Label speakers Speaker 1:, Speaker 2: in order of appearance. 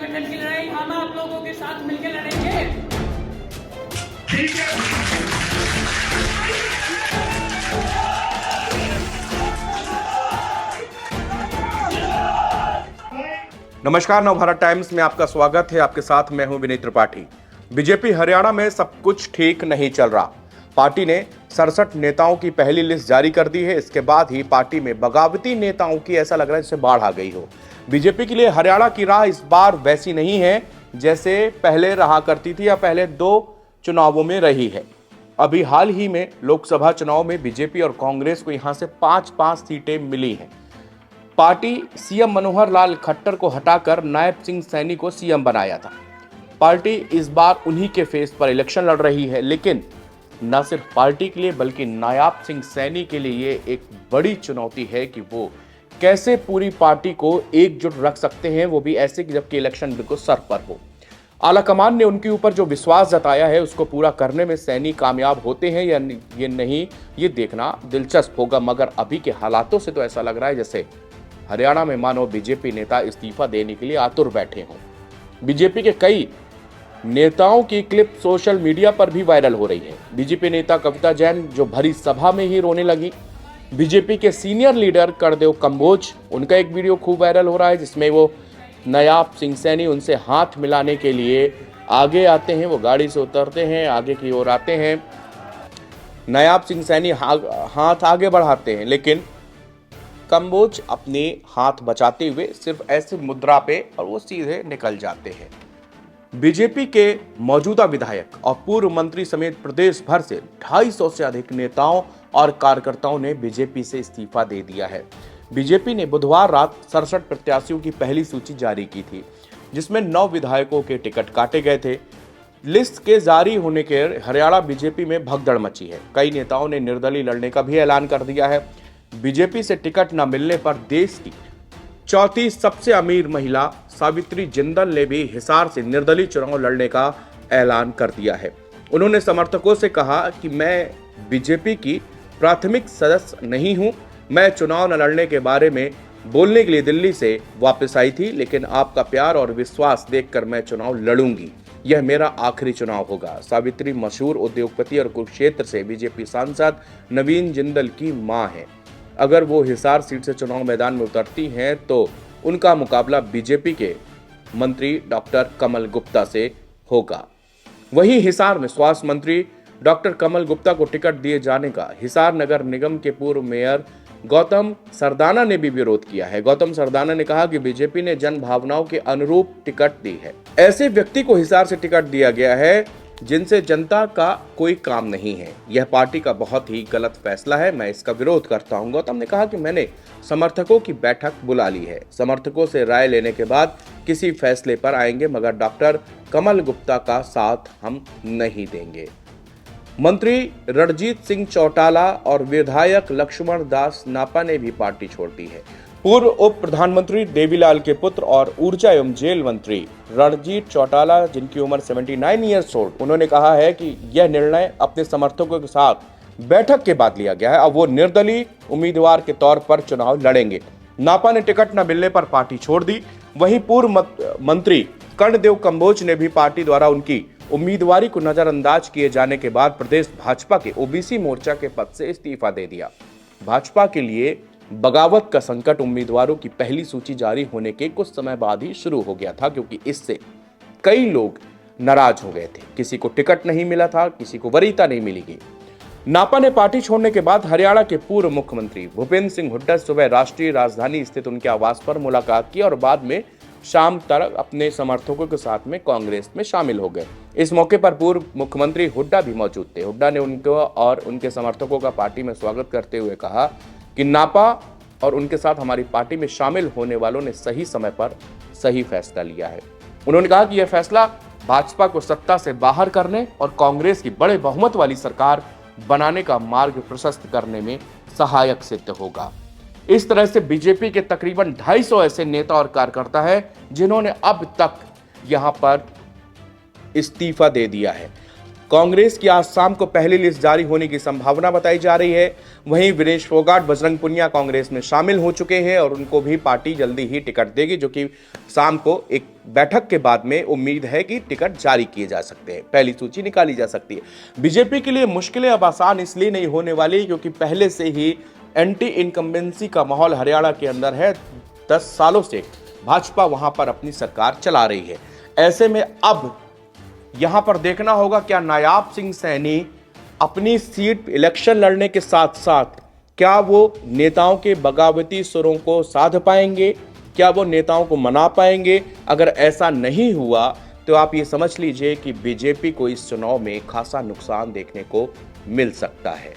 Speaker 1: गठन की लड़ाई हम आप लोगों के साथ मिलकर लड़ेंगे। ठीक है।
Speaker 2: नमस्कार, नवभारत टाइम्स में आपका स्वागत है। आपके साथ मैं हूं विनीत त्रिपाठी। बीजेपी हरियाणा में सब कुछ ठीक नहीं चल रहा। पार्टी ने 67 नेताओं की पहली लिस्ट जारी कर दी है। इसके बाद ही पार्टी में बगावती नेताओं की ऐसा लग रहा है जैसे बाढ़ आ गई हो। बीजेपी के लिए हरियाणा की राह इस बार वैसी नहीं है जैसे पहले रहा करती थी या पहले 2 चुनावों में रही है। अभी हाल ही में लोकसभा चुनाव में बीजेपी और कांग्रेस को यहां से 5-5 सीटें मिली हैं। पार्टी सीएम मनोहर लाल खट्टर को हटाकर नायब सिंह सैनी को सीएम बनाया था। पार्टी इस बार उन्हीं के फेस पर इलेक्शन लड़ रही है, लेकिन न सिर्फ पार्टी के लिए बल्कि नायब सिंह सैनी के लिए ये एक बड़ी चुनौती है कि वो कैसे पूरी पार्टी को एकजुट रख सकते हैं, वो भी ऐसे कि जबकि इलेक्शन बिल्कुल सर पर हो। आलाकमान ने उनके ऊपर जो विश्वास जताया है उसको पूरा करने में सैनी कामयाब होते हैं या ये नहीं, ये देखना दिलचस्प होगा। मगर अभी के हालातों से तो ऐसा लग रहा है जैसे हरियाणा में मानो बीजेपी नेता इस्तीफा देने के लिए आतुर बैठे हों। बीजेपी के कई नेताओं की क्लिप सोशल मीडिया पर भी वायरल हो रही है। बीजेपी नेता कविता जैन जो भरी सभा में ही रोने लगी। बीजेपी के सीनियर लीडर करदेव कंबोज, उनका एक वीडियो खूब वायरल हो रहा है जिसमें वो नायब सिंह सैनी उनसे हाथ मिलाने के लिए आगे आते हैं। वो गाड़ी से उतरते हैं, आगे की ओर आते हैं। नायब सिंह सैनी हाथ आगे बढ़ाते हैं, लेकिन कंबोज अपने हाथ बचाते हुए सिर्फ ऐसे मुद्रा पे और वो सीधे निकल जाते हैं। बीजेपी के मौजूदा विधायक और पूर्व मंत्री समेत प्रदेश भर से 250 से अधिक नेताओं और कार्यकर्ताओं ने बीजेपी से इस्तीफा दे दिया है। बीजेपी ने बुधवार रात 67 प्रत्याशियों की पहली सूची जारी की थी, जिसमें 9 विधायकों के टिकट काटे गए थे। लिस्ट के जारी होने के हरियाणा बीजेपी में भगदड़ मची है। कई नेताओं ने निर्दलीय लड़ने का भी ऐलान कर दिया है। बीजेपी से टिकट न मिलने पर देश की चौथी सबसे अमीर महिला सावित्री जिंदल ने भी हिसार से निर्दलीय चुनाव लड़ने का ऐलान कर दिया है। उन्होंने समर्थकों से कहा कि मैं बीजेपी की प्राथमिक सदस्य नहीं हूं। मैं चुनाव न लड़ने के बारे में बोलने के लिए दिल्ली से वापस आई थी, लेकिन आपका प्यार और विश्वास देखकर मैं चुनाव लड़ूंगी। यह मेरा आखिरी चुनाव होगा। सावित्री मशहूर उद्योगपति और कुरुक्षेत्र से बीजेपी सांसद नवीन जिंदल की मां है। अगर वो हिसार सीट से चुनाव मैदान में उतरती हैं तो उनका मुकाबला बीजेपी के मंत्री डॉक्टर कमल गुप्ता से होगा। वहीं हिसार में स्वास्थ्य मंत्री डॉक्टर कमल गुप्ता को टिकट दिए जाने का हिसार नगर निगम के पूर्व मेयर गौतम सरदाना ने भी विरोध किया है। गौतम सरदाना ने कहा कि बीजेपी ने जन भावनाओं के अनुरूप टिकट दी है। ऐसे व्यक्ति को हिसार से टिकट दिया गया है जिनसे जनता का कोई काम नहीं है। यह पार्टी का बहुत ही गलत फैसला है। मैं इसका विरोध करता हूं। गौतम ने कहा कि मैंने समर्थकों की बैठक बुला ली है। समर्थकों से राय लेने के बाद किसी फैसले पर आएंगे, मगर डॉक्टर कमल गुप्ता का साथ हम नहीं देंगे। मंत्री रणजीत सिंह चौटाला और विधायक लक्ष्मण दास नापा ने भी पार्टी छोड़ दी है। पूर्व उप प्रधानमंत्री देवीलाल के पुत्र और ऊर्जा एवं जेल मंत्री रणजीत चौटाला, जिनकी उम्र 79 ईयर्स ओल्ड, उन्होंने कहा है कि यह निर्णय अपने समर्थकों के साथ बैठक के बाद लिया गया है। अब वो निर्दलीय उम्मीदवार के तौर पर चुनाव लड़ेंगे। नापा ने टिकट न मिलने पर पार्टी छोड़ दी। वहीं पूर्व मंत्री कर्णदेव कंबोज ने भी पार्टी द्वारा उनकी उम्मीदवारी को नजरअंदाज किए जाने के बाद प्रदेश भाजपा के ओबीसी मोर्चा के पद से इस्तीफा दे दिया। भाजपा के लिए बगावत का संकट उम्मीदवारों की पहली सूची जारी होने के कुछ समय बाद ही शुरू हो गया था, क्योंकि इससे कई लोग नाराज हो गए थे। किसी को टिकट नहीं मिला था, किसी को वरीयता नहीं मिलेगी। नापा ने पार्टी छोड़ने के बाद हरियाणा के पूर्व मुख्यमंत्री भूपेंद्र सिंह हुड्डा सुबह राष्ट्रीय राजधानी स्थित उनके आवास पर मुलाकात की और बाद में शाम तक अपने समर्थकों के साथ में कांग्रेस में शामिल हो गए। इस मौके पर पूर्व मुख्यमंत्री हुड्डा भी मौजूद थे। हुड्डा ने उनको और उनके समर्थकों का पार्टी में स्वागत करते हुए कहा कि नापा और उनके साथ हमारी पार्टी में शामिल होने वालों ने सही समय पर सही फैसला लिया है। उन्होंने कहा कि यह फैसला भाजपा को सत्ता से बाहर करने और कांग्रेस की बड़े बहुमत वाली सरकार बनाने का मार्ग प्रशस्त करने में सहायक सिद्ध होगा। इस तरह से बीजेपी के तकरीबन 250 ऐसे नेता और कार्यकर्ता हैं जिन्होंने अब तक यहां पर इस्तीफा दे दिया है। कांग्रेस की आज शाम को पहली लिस्ट जारी होने की संभावना बताई जा रही है। वहीं विनेश फोगाट, बजरंग पुनिया कांग्रेस में शामिल हो चुके हैं और उनको भी पार्टी जल्दी ही टिकट देगी, जो कि शाम को एक बैठक के बाद में उम्मीद है कि टिकट जारी किए जा सकते हैं, पहली सूची निकाली जा सकती है। बीजेपी के लिए मुश्किलें अब आसान इसलिए नहीं होने वाली क्योंकि पहले से ही एंटी इनकम्बेंसी का माहौल हरियाणा के अंदर है। 10 सालों से भाजपा वहां पर अपनी सरकार चला रही है। ऐसे में अब यहां पर देखना होगा क्या नायाब सिंह सैनी अपनी सीट इलेक्शन लड़ने के साथ साथ क्या वो नेताओं के बगावती सुरों को साध पाएंगे, क्या वो नेताओं को मना पाएंगे। अगर ऐसा नहीं हुआ तो आप ये समझ लीजिए कि बीजेपी को इस चुनाव में खासा नुकसान देखने को मिल सकता है।